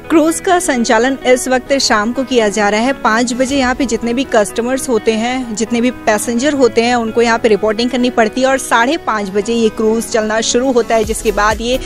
Cruise का संचालन इस वक्त शाम को किया जा रहा है 5 बजे। यहाँ पे जितने भी कस्टमर्स होते हैं, जितने भी पैसेंजर होते हैं, उनको यहाँ पे रिपोर्टिंग करनी पड़ती है और 5:30 बजे ये क्रूज चलना शुरू होता है, जिसके बाद ये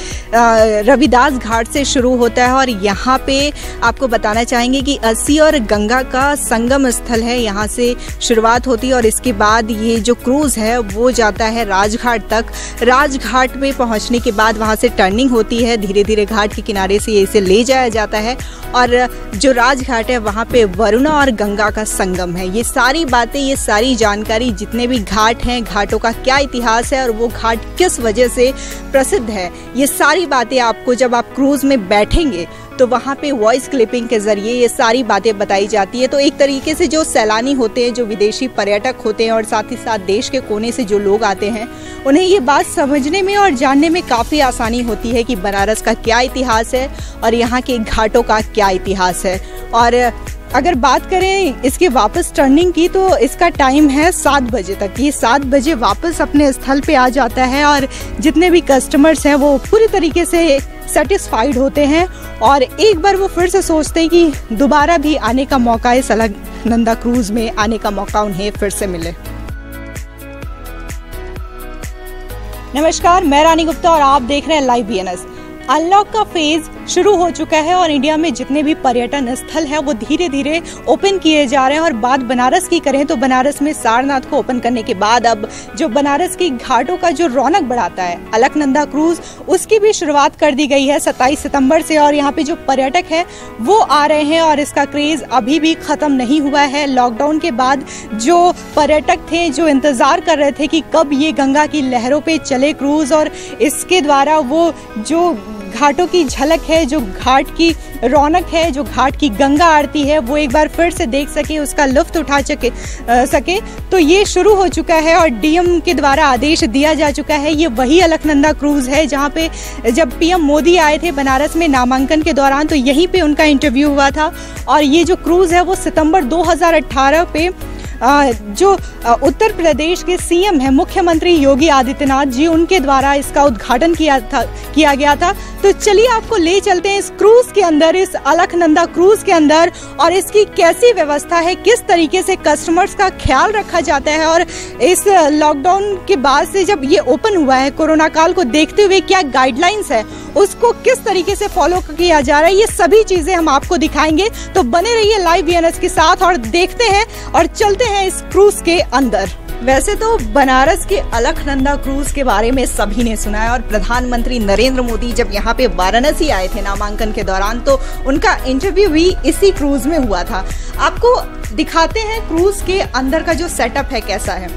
रविदास घाट से शुरू होता है। और यहाँ पे आपको बताना चाहेंगे कि अस्सी और गंगा का संगम स्थल है, यहाँ से शुरुआत होती है और इसके बाद ये जो क्रूज है वो जाता है राजघाट तक। राजघाट में पहुँचने के बाद वहाँ से टर्निंग होती है, धीरे धीरे घाट के किनारे से इसे ले जाया जाता है और जो राजघाट है वहाँ पे वरुणा और गंगा का संगम है। ये सारी बातें, ये सारी जानकारी, जितने भी घाट हैं, घाटों का क्या इतिहास है और वो घाट किस वजह से प्रसिद्ध है, ये सारी बातें आपको जब आप क्रूज में बैठेंगे तो वहाँ पे वॉइस क्लिपिंग के जरिए ये सारी बातें बताई जाती है। तो एक तरीके से जो सैलानी होते हैं, जो विदेशी पर्यटक होते हैं और साथ ही साथ देश के कोने से जो लोग आते हैं, उन्हें ये बात समझने में और जानने में काफ़ी आसानी होती है कि बनारस का क्या इतिहास है और यहाँ के घाटों का क्या इतिहास है। और अगर बात करें इसके वापस टर्निंग की तो इसका टाइम है 7 बजे तक। ये 7 बजे वापस अपने स्थल पे आ जाता है और जितने भी कस्टमर्स हैं वो पूरी तरीके से सेटिस्फाइड होते हैं और एक बार वो फिर से सोचते हैं कि दोबारा भी आने का मौका, इस अलकनंदा क्रूज में आने का मौका उन्हें फिर से मिले। नमस्कार, मैं रानी गुप्ता और आप देख रहे हैं लाइव BNS। अनलॉक का फेज शुरू हो चुका है और इंडिया में जितने भी पर्यटन स्थल हैं वो धीरे धीरे ओपन किए जा रहे हैं। और बात बनारस की करें तो बनारस में सारनाथ को ओपन करने के बाद अब जो बनारस की घाटों का जो रौनक बढ़ाता है अलकनंदा क्रूज, उसकी भी शुरुआत कर दी गई है 27 सितंबर से। और यहाँ पे जो पर्यटक है वो आ रहे हैं और इसका क्रेज अभी भी खत्म नहीं हुआ है। लॉकडाउन के बाद जो पर्यटक थे, जो इंतजार कर रहे थे कि कब ये गंगा की लहरों पे चले क्रूज और इसके द्वारा वो जो घाटों की झलक है, जो घाट की रौनक है, जो घाट की गंगा आरती है, वो एक बार फिर से देख सके, उसका लुत्फ उठा सके, तो ये शुरू हो चुका है और DM के द्वारा आदेश दिया जा चुका है। ये वही अलकनंदा क्रूज है जहाँ पे जब PM मोदी आए थे बनारस में नामांकन के दौरान तो यहीं पे उनका इंटरव्यू हुआ था। और ये जो क्रूज है वो सितंबर 2018 पे जो उत्तर प्रदेश के CM है, मुख्यमंत्री योगी आदित्यनाथ जी, उनके द्वारा इसका उद्घाटन किया गया था। तो चलिए आपको ले चलते हैं इस क्रूज के अंदर, इस अलकनंदा क्रूज के अंदर, और इसकी कैसी व्यवस्था है, किस तरीके से कस्टमर्स का ख्याल रखा जाता है और इस लॉकडाउन के बाद से जब ये ओपन हुआ है, कोरोना काल को देखते हुए क्या गाइडलाइंस है, उसको किस तरीके से फॉलो किया जा रहा है, ये सभी चीजें हम आपको दिखाएंगे। तो बने रहिए लाइव BNS के साथ और देखते हैं और चलते हैं इस क्रूज के अंदर। वैसे तो बनारस के अलकनंदा क्रूज के बारे में सभी ने सुना है और प्रधानमंत्री नरेंद्र मोदी जब यहाँ पे वाराणसी आए थे नामांकन के दौरान तो उनका इंटरव्यू भी इसी क्रूज में हुआ था। आपको दिखाते हैं क्रूज के अंदर का जो सेटअप है कैसा है।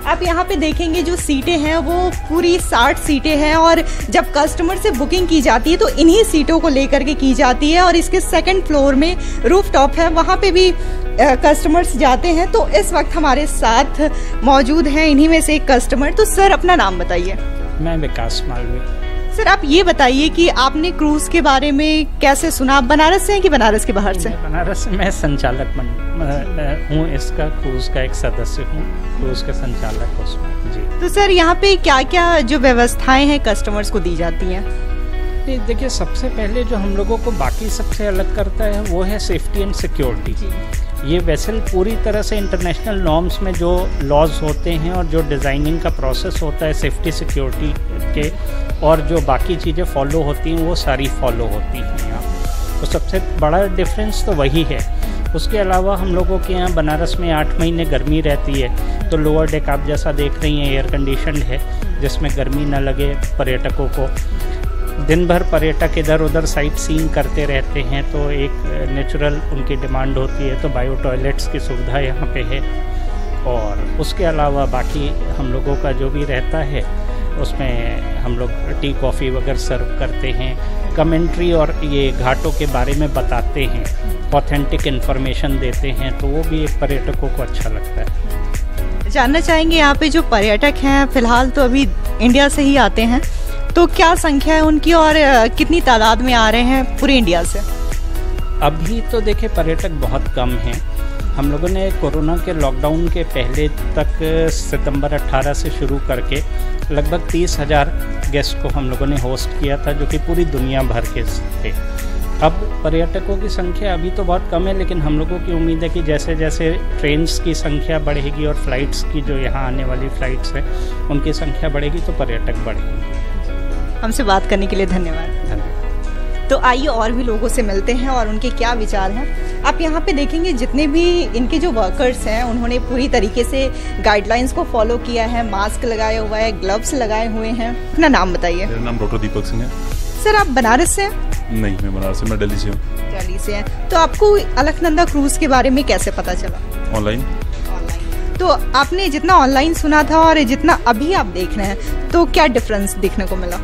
आप यहाँ पे देखेंगे जो सीटें हैं वो पूरी 60 सीटें हैं और जब कस्टमर से बुकिंग की जाती है तो इन्हीं सीटों को लेकर के की जाती है। और इसके 2nd फ्लोर में रूफ टॉप है, वहाँ पे भी कस्टमर्स जाते हैं। तो इस वक्त हमारे साथ मौजूद हैं इन्हीं में से एक कस्टमर। तो सर अपना नाम बताइए। मैं विकास मालवी। सर आप ये बताइए कि आपने क्रूज के बारे में कैसे सुना? आप बनारस से हैं कि बनारस के बाहर से? बनारस से। मैं संचालक हूँ, इसका क्रूज का एक सदस्य हूँ, क्रूज के संचालक उसमें जी। तो सर यहाँ पे क्या क्या जो व्यवस्थाएं हैं कस्टमर्स को दी जाती हैं? देखिए, सबसे पहले जो हम लोगों को बाकी सबसे अलग करता है वो है सेफ्टी एंड सिक्योरिटी। ये वेसल पूरी तरह से इंटरनेशनल नॉर्म्स में जो लॉज होते हैं और जो डिज़ाइनिंग का प्रोसेस होता है सेफ्टी सिक्योरिटी के, और जो बाकी चीज़ें फॉलो होती हैं वो सारी फॉलो होती हैं यहाँ। तो सबसे बड़ा डिफरेंस तो वही है। उसके अलावा हम लोगों के यहाँ बनारस में 8 महीने गर्मी रहती है, तो लोअर डेक आप जैसा देख रही हैं एयर कंडीशनड है, जिसमें गर्मी न लगे पर्यटकों को। दिन भर पर्यटक इधर उधर साइट सीइंग करते रहते हैं, तो एक नेचुरल उनकी डिमांड होती है, तो बायो टॉयलेट्स की सुविधा यहाँ पे है। और उसके अलावा बाकी हम लोगों का जो भी रहता है उसमें हम लोग टी कॉफ़ी वगैरह सर्व करते हैं, कमेंट्री और ये घाटों के बारे में बताते हैं, ऑथेंटिक इन्फॉर्मेशन देते हैं, तो वो भी एक पर्यटकों को अच्छा लगता है। जानना चाहेंगे यहाँ पे जो पर्यटक हैं फिलहाल तो अभी इंडिया से ही आते हैं, तो क्या संख्या है उनकी और कितनी तादाद में आ रहे हैं पूरे इंडिया से? अभी तो देखिए पर्यटक बहुत कम हैं। हम लोगों ने कोरोना के लॉकडाउन के पहले तक सितंबर 18 से शुरू करके लगभग 30,000 गेस्ट को हम लोगों ने होस्ट किया था, जो कि पूरी दुनिया भर के थे। अब पर्यटकों की संख्या अभी तो बहुत कम है, लेकिन हम लोगों की उम्मीद है कि जैसे जैसे ट्रेन्स की संख्या बढ़ेगी और फ्लाइट्स की, जो यहाँ आने वाली फ़्लाइट्स हैं उनकी संख्या बढ़ेगी तो पर्यटक बढ़ेंगे। हमसे बात करने के लिए धन्यवाद। तो आइए और भी लोगों से मिलते हैं और उनके क्या विचार हैं। आप यहाँ पे देखेंगे जितने भी इनके जो वर्कर्स हैं उन्होंने पूरी तरीके से गाइडलाइंस को फॉलो किया है, मास्क लगाया हुआ है, ग्लव्स लगाए हुए हैं। अपना नाम बताइए। मेरा नाम डॉक्टर दीपक सिंह है। सर, आप बनारस से हैं? नहीं, मैं बनारस से, मैं दिल्ली से हूँ। दिल्ली से हैं। तो आपको अलकनंदा क्रूज के बारे में कैसे पता चला? ऑनलाइन। तो आपने जितना ऑनलाइन सुना था और जितना अभी आप देख रहे हैं, तो क्या डिफरेंस देखने को मिला?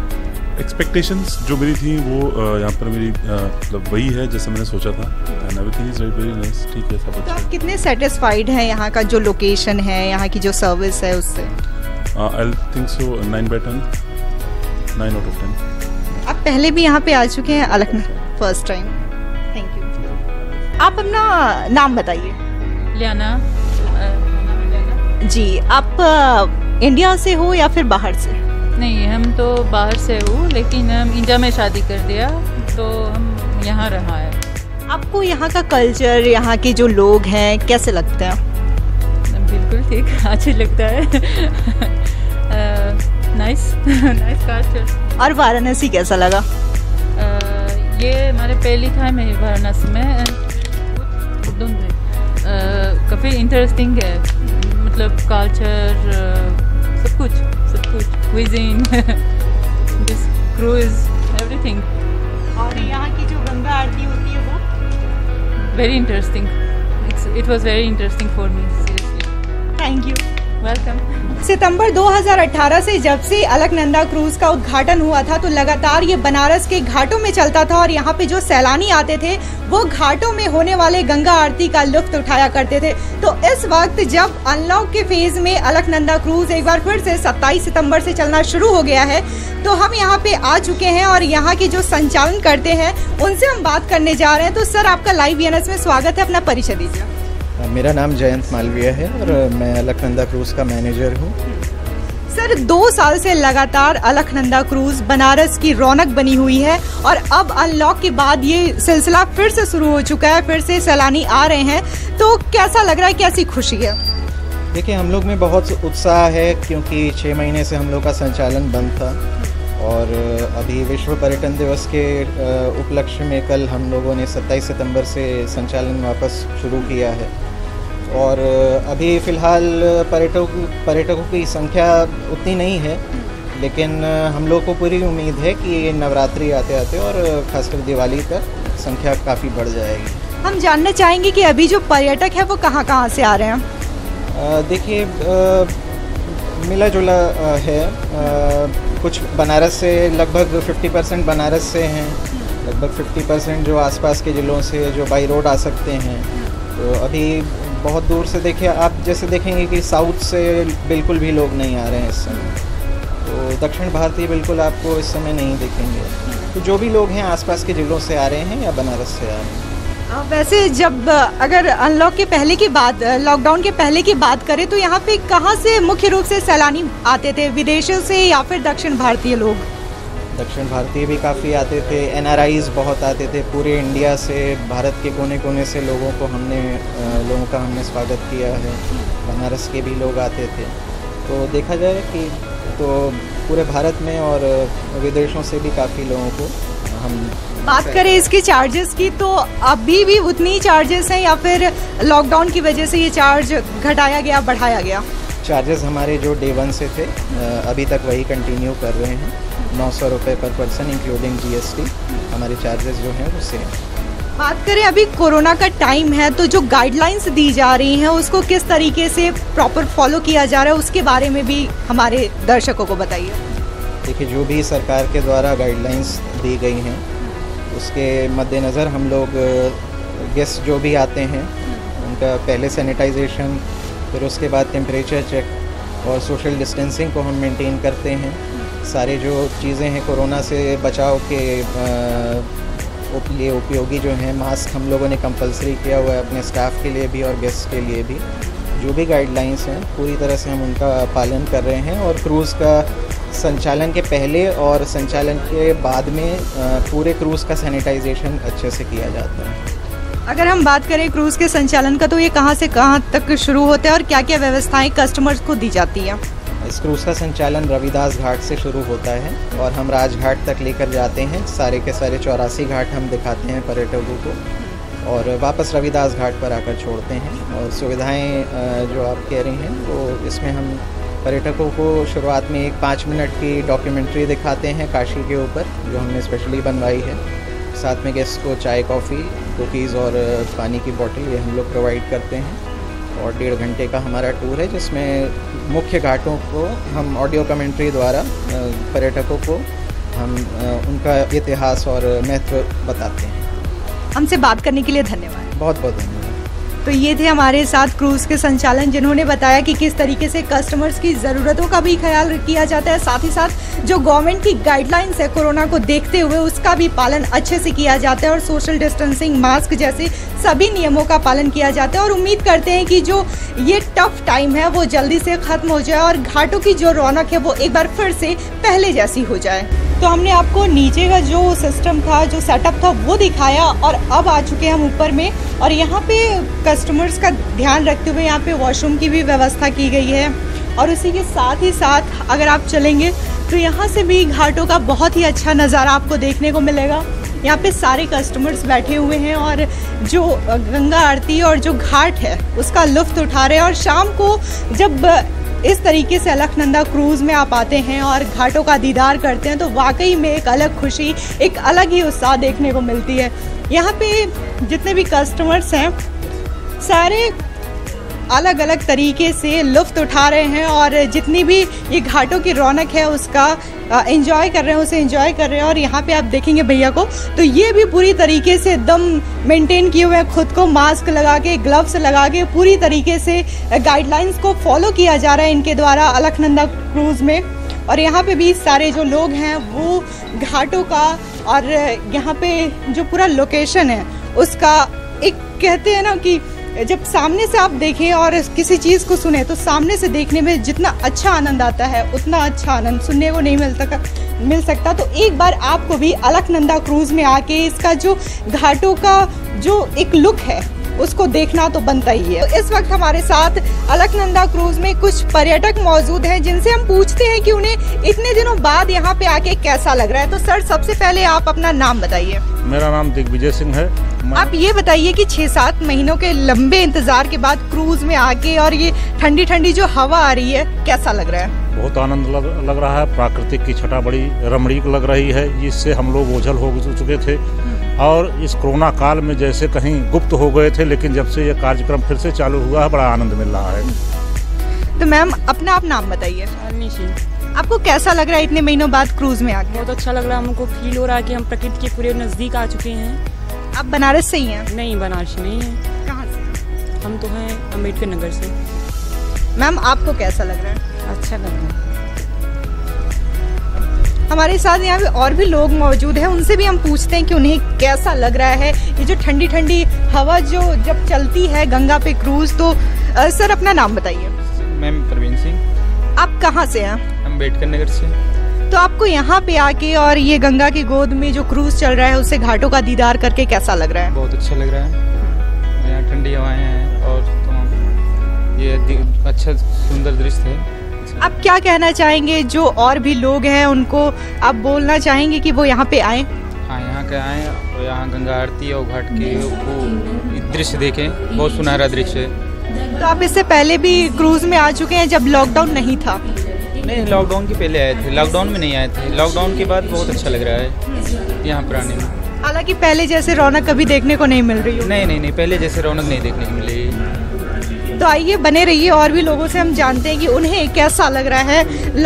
एक्सपेक्टेशंस जो मेरी थी वो यहाँ पर मेरी मतलब वही है जैसे मैंने सोचा था। And everything is very nice. ठीक है, सब अच्छा। तो आप कितने सेटिस्फाइड हैं यहाँ का जो लोकेशन है, यहाँ की जो सर्विस है उससे? I think so 9/10, 9 out of 10। आप पहले भी यहाँ पे आ चुके हैं Alaknanda? First time. Thank you. आप अपना नाम बताइए। लियाना। जी, आप इंडिया से हो या फिर बाहर से? नहीं, हम तो बाहर से हूँ, लेकिन हम इंडिया में शादी कर दिया तो हम यहाँ रहा है। आपको यहाँ का कल्चर, यहाँ के जो लोग हैं कैसे लगते हैं? बिल्कुल ठीक, अच्छा लगता है। Nice culture. और वाराणसी कैसा लगा? ये हमारे पहली टाइम है वाराणसी में। काफ़ी इंटरेस्टिंग है, मतलब कल्चर, सब कुछ cuisine, this cruise, everything. और यहाँ की जो गंगा आरती होती है वो very interesting. It was very interesting for me, seriously. Thank you. Welcome. सितंबर 2018 से जब से अलकनंदा क्रूज का उद्घाटन हुआ था तो लगातार ये बनारस के घाटों में चलता था और यहाँ पे जो सैलानी आते थे वो घाटों में होने वाले गंगा आरती का लुत्फ उठाया करते थे। तो इस वक्त जब अनलॉक के फेज में अलकनंदा क्रूज एक बार फिर से 27 सितंबर से चलना शुरू हो गया है, तो हम यहाँ पे आ चुके हैं और यहाँ के जो संचालन करते हैं उनसे हम बात करने जा रहे हैं। तो सर, आपका लाइव वीएनएस में स्वागत है। अपना परिचय दीजिए। मेरा नाम जयंत मालवीय है और मैं अलकनंदा क्रूज का मैनेजर हूँ। सर, 2 साल से लगातार अलकनंदा क्रूज बनारस की रौनक बनी हुई है और अब अनलॉक के बाद ये सिलसिला फिर से शुरू हो चुका है, फिर से सैलानी आ रहे हैं, तो कैसा लग रहा है, कैसी खुशी है? देखिए, हम लोग में बहुत उत्साह है क्योंकि 6 महीने से हम लोग का संचालन बंद था और अभी विश्व पर्यटन दिवस के उपलक्ष्य में कल हम लोगों ने 27 सितंबर से संचालन वापस शुरू किया है। और अभी फ़िलहाल पर्यटकों की संख्या उतनी नहीं है, लेकिन हम लोग को पूरी उम्मीद है कि नवरात्रि आते आते और खासकर दिवाली तक संख्या काफ़ी बढ़ जाएगी। हम जानना चाहेंगे कि अभी जो पर्यटक है वो कहाँ कहाँ से आ रहे हैं? देखिए, मिला जुला है। कुछ बनारस से, लगभग 50% बनारस से हैं, लगभग 50% जो आसपास के ज़िलों से जो बाई रोड आ सकते हैं। तो अभी बहुत दूर से, देखिए आप जैसे देखेंगे कि साउथ से बिल्कुल भी लोग नहीं आ रहे हैं इस समय, तो दक्षिण भारतीय बिल्कुल आपको इस समय नहीं दिखेंगे। तो जो भी लोग हैं आसपास के ज़िलों से आ रहे हैं या बनारस से आ रहे हैं। वैसे जब अगर अनलॉक के पहले की बात, लॉकडाउन के पहले की बात करें तो यहाँ पे कहाँ से मुख्य रूप से सैलानी आते थे? विदेशों से या फिर दक्षिण भारतीय लोग? दक्षिण भारतीय भी काफ़ी आते थे, NRIs बहुत आते थे, पूरे इंडिया से, भारत के कोने कोने से लोगों का हमने स्वागत किया है। बनारस के भी लोग आते थे। तो देखा जाए कि तो पूरे भारत में और विदेशों से भी काफ़ी लोगों को हम बात करें इसके चार्जेस की, तो अभी भी उतनी चार्जेस हैं या फिर लॉकडाउन की वजह से ये चार्ज घटाया गया, बढ़ाया गया? चार्जेस हमारे जो डे 1 से थे अभी तक वही कंटिन्यू कर रहे हैं। 900 रुपये पर पर्सन इंक्लूडिंग GST हमारे चार्जेस जो हैं वो सेम। बात करें अभी कोरोना का टाइम है, तो जो गाइडलाइंस दी जा रही हैं उसको किस तरीके से प्रॉपर फॉलो किया जा रहा है, उसके बारे में भी हमारे दर्शकों को बताइए। देखिए, जो भी सरकार के द्वारा गाइडलाइंस दी गई हैं उसके मद्देनज़र हम लोग गेस्ट जो भी आते हैं उनका पहले सैनिटाइजेशन, फिर उसके बाद टेम्परेचर चेक और सोशल डिस्टेंसिंग को हम मेंटेन करते हैं। सारे जो चीज़ें हैं कोरोना से बचाव के लिए उपयोगी जो हैं, मास्क हम लोगों ने कंपलसरी किया हुआ है अपने स्टाफ के लिए भी और गेस्ट के लिए भी। जो भी गाइडलाइंस हैं पूरी तरह से हम उनका पालन कर रहे हैं और क्रूज़ का संचालन के पहले और संचालन के बाद में पूरे क्रूज़ का सैनिटाइजेशन अच्छे से किया जाता है। अगर हम बात करें क्रूज़ के संचालन का, तो ये कहाँ से कहाँ तक शुरू होता है और क्या क्या व्यवस्थाएं कस्टमर्स को दी जाती है? इस क्रूज़ का संचालन रविदास घाट से शुरू होता है और हम राजघाट तक लेकर जाते हैं। सारे के सारे 84 घाट हम दिखाते हैं पर्यटकों को और वापस रविदास घाट पर आकर छोड़ते हैं। और सुविधाएं जो आप कह रही हैं, तो इसमें हम पर्यटकों को शुरुआत में एक 5 मिनट की डॉक्यूमेंट्री दिखाते हैं काशी के ऊपर, जो हमने स्पेशली बनवाई है। साथ में गेस्ट को चाय, कॉफ़ी, कुकीज़ और पानी की बोतल ये हम लोग प्रोवाइड करते हैं। और 1.5 घंटे का हमारा टूर है, जिसमें मुख्य घाटों को हम ऑडियो कमेंट्री द्वारा पर्यटकों को हम उनका इतिहास और महत्व बताते हैं। हमसे बात करने के लिए धन्यवाद। बहुत बहुत धन्यवाद। तो ये थे हमारे साथ क्रूज़ के संचालन, जिन्होंने बताया कि किस तरीके से कस्टमर्स की ज़रूरतों का भी ख्याल किया जाता है, साथ ही साथ जो गवर्नमेंट की गाइडलाइंस है कोरोना को देखते हुए उसका भी पालन अच्छे से किया जाता है और सोशल डिस्टेंसिंग, मास्क जैसे सभी नियमों का पालन किया जाता है। और उम्मीद करते हैं कि जो ये टफ टाइम है वो जल्दी से ख़त्म हो जाए और घाटों की जो रौनक है वो एक बार फिर से पहले जैसी हो जाए। तो हमने आपको नीचे का जो सिस्टम था, जो सेटअप था, वो दिखाया और अब आ चुके हैं हम ऊपर में। और यहाँ पे कस्टमर्स का ध्यान रखते हुए यहाँ पे वॉशरूम की भी व्यवस्था की गई है। और उसी के साथ ही साथ अगर आप चलेंगे तो यहाँ से भी घाटों का बहुत ही अच्छा नज़ारा आपको देखने को मिलेगा। यहाँ पे सारे कस्टमर्स बैठे हुए हैं और जो गंगा आरती और जो घाट है उसका लुत्फ़ उठा रहे हैं। और शाम को जब इस तरीके से अलकनंदा क्रूज़ में आप आते हैं और घाटों का दीदार करते हैं तो वाकई में एक अलग खुशी, एक अलग ही उत्साह देखने को मिलती है। यहाँ पे जितने भी कस्टमर्स हैं सारे अलग अलग तरीके से लुत्फ़ उठा रहे हैं और जितनी भी ये घाटों की रौनक है उसका एंजॉय कर रहे हैं, उसे एंजॉय कर रहे हैं। और यहाँ पे आप देखेंगे भैया को, तो ये भी पूरी तरीके से एकदम मेंटेन किए हुए हैं खुद को, मास्क लगा के, ग्लव्स लगा के, पूरी तरीके से गाइडलाइंस को फॉलो किया जा रहा है इनके द्वारा अलकनंदा क्रूज़ में। और यहाँ पे भी सारे जो लोग हैं वो घाटों का और यहाँ पे जो पूरा लोकेशन है उसका, एक कहते हैं ना कि जब सामने से आप देखें और किसी चीज़ को सुने तो सामने से देखने में जितना अच्छा आनंद आता है उतना अच्छा आनंद सुनने को नहीं मिल सकता। तो एक बार आपको भी अलकनंदा क्रूज़ में आके इसका जो घाटों का जो एक लुक है उसको देखना तो बनता ही है। तो इस वक्त हमारे साथ अलकनंदा क्रूज़ में कुछ पर्यटक मौजूद हैं जिनसे हम पूछते हैं कि उन्हें इतने दिनों बाद यहाँ पे आके कैसा लग रहा है। तो सर, सबसे पहले आप अपना नाम बताइए। मेरा नाम दिग्विजय सिंह है। आप ये बताइए कि 6-7 महीनों के लंबे इंतजार के बाद क्रूज़ में आके और ये ठंडी ठंडी जो हवा आ रही है, कैसा लग रहा है? बहुत आनंद लग रहा है। प्राकृतिक की छटा बड़ी रमणीक लग रही है, जिससे हम लोग ओझल हो चुके थे और इस कोरोना काल में जैसे कहीं गुप्त हो गए थे, लेकिन जब से ये कार्यक्रम फिर से चालू हुआ है बड़ा आनंद मिल रहा है। तो मैम, अपना आप नाम बताइए। आपको कैसा लग रहा है इतने महीनों बाद क्रूज़ में आके? बहुत अच्छा लग रहा है, हमको फील हो रहा है कि हम प्रकृति के पूरे नज़दीक आ चुके हैं। आप बनारस से ही हैं? नहीं, बनारस नहीं है। कहाँ से? हम तो हैं अम्बेडकर नगर से। मैम, आपको कैसा लग रहा है? अच्छा लग रहा है। हमारे साथ यहाँ पे और भी लोग मौजूद हैं, उनसे भी हम पूछते हैं कि उन्हें कैसा लग रहा है ये जो ठंडी ठंडी हवा जो जब चलती है गंगा पे क्रूज़। तो सर, अपना नाम बताइए। मैम प्रवीण सिंह। आप कहाँ से हैं? अम्बेडकर नगर से। तो आपको यहाँ पे आके और ये गंगा की गोद में जो क्रूज़ चल रहा है उससे घाटों का दीदार करके कैसा लग रहा है? बहुत अच्छा लग रहा है। यहाँ ठंडी हवाएं हैं और ये अच्छा सुंदर दृश्य है। आप क्या कहना चाहेंगे जो और भी लोग हैं उनको आप बोलना चाहेंगे कि वो यहाँ पे आए? हाँ, यहाँ के आए और यहाँ गंगा आरती और घाट के वो दृश्य देखें, बहुत सुनहरा दृश्य है। तो आप इससे पहले भी क्रूज़ में आ चुके हैं जब लॉकडाउन नहीं था? नहीं, लॉकडाउन के पहले आए थे, लॉकडाउन में नहीं आए थे। लॉकडाउन के बाद बहुत अच्छा लग रहा है यहाँ पर आने में। हालांकि पहले जैसे रौनक कभी देखने को नहीं मिल रही है। नहीं, पहले जैसे रौनक नहीं देखने को मिलेगी। तो आइए बने रहिए, और भी लोगों से हम जानते हैं कि उन्हें कैसा लग रहा है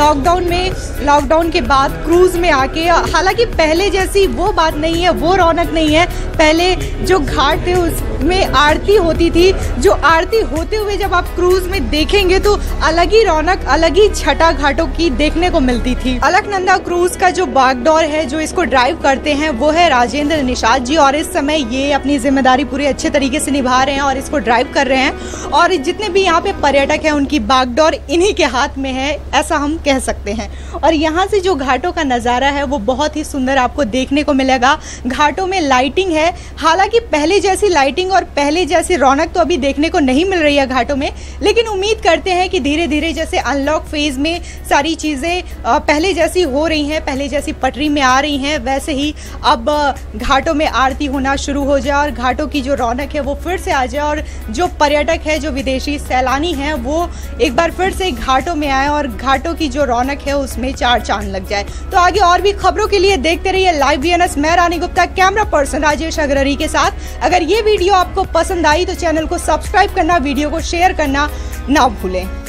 लॉकडाउन के बाद क्रूज़ में आके। हालांकि पहले जैसी वो बात नहीं है, वो रौनक नहीं है। पहले जो घाट थे उसमें आरती होती थी, जो आरती होते हुए जब आप क्रूज़ में देखेंगे तो अलग ही रौनक, अलग ही छटा घाटों की देखने को मिलती थी। अलकनंदा क्रूज़ का जो बागडोर है, जो इसको ड्राइव करते हैं, वो है राजेंद्र निषाद जी। और इस समय ये अपनी जिम्मेदारी पूरे अच्छे तरीके से निभा रहे हैं और इसको ड्राइव कर रहे हैं। और जितने भी यहाँ पे पर्यटक हैं उनकी बागडोर इन्हीं के हाथ में है, ऐसा हम कह सकते हैं। और यहाँ से जो घाटों का नज़ारा है वो बहुत ही सुंदर आपको देखने को मिलेगा। घाटों में लाइटिंग है, हालांकि पहले जैसी लाइटिंग और पहले जैसी रौनक तो अभी देखने को नहीं मिल रही है घाटों में, लेकिन उम्मीद करते हैं कि धीरे धीरे जैसे अनलॉक फेज में सारी चीज़ें पहले जैसी हो रही हैं, पहले जैसी पटरी में आ रही हैं, वैसे ही अब घाटों में आरती होना शुरू हो जाए और घाटों की जो रौनक है वो फिर से आ जाए और जो पर्यटक है, जो विदेशी सैलानी हैं, वो एक बार फिर से घाटों में आए और घाटों की जो रौनक है उसमें चार चांद लग जाए। तो आगे और भी खबरों के लिए देखते रहिए लाइव बीएनएस। मैं रानी गुप्ता, कैमरा पर्सन राजेश अग्रहरी के साथ। अगर ये वीडियो आपको पसंद आई तो चैनल को सब्सक्राइब करना, वीडियो को शेयर करना ना भूलें।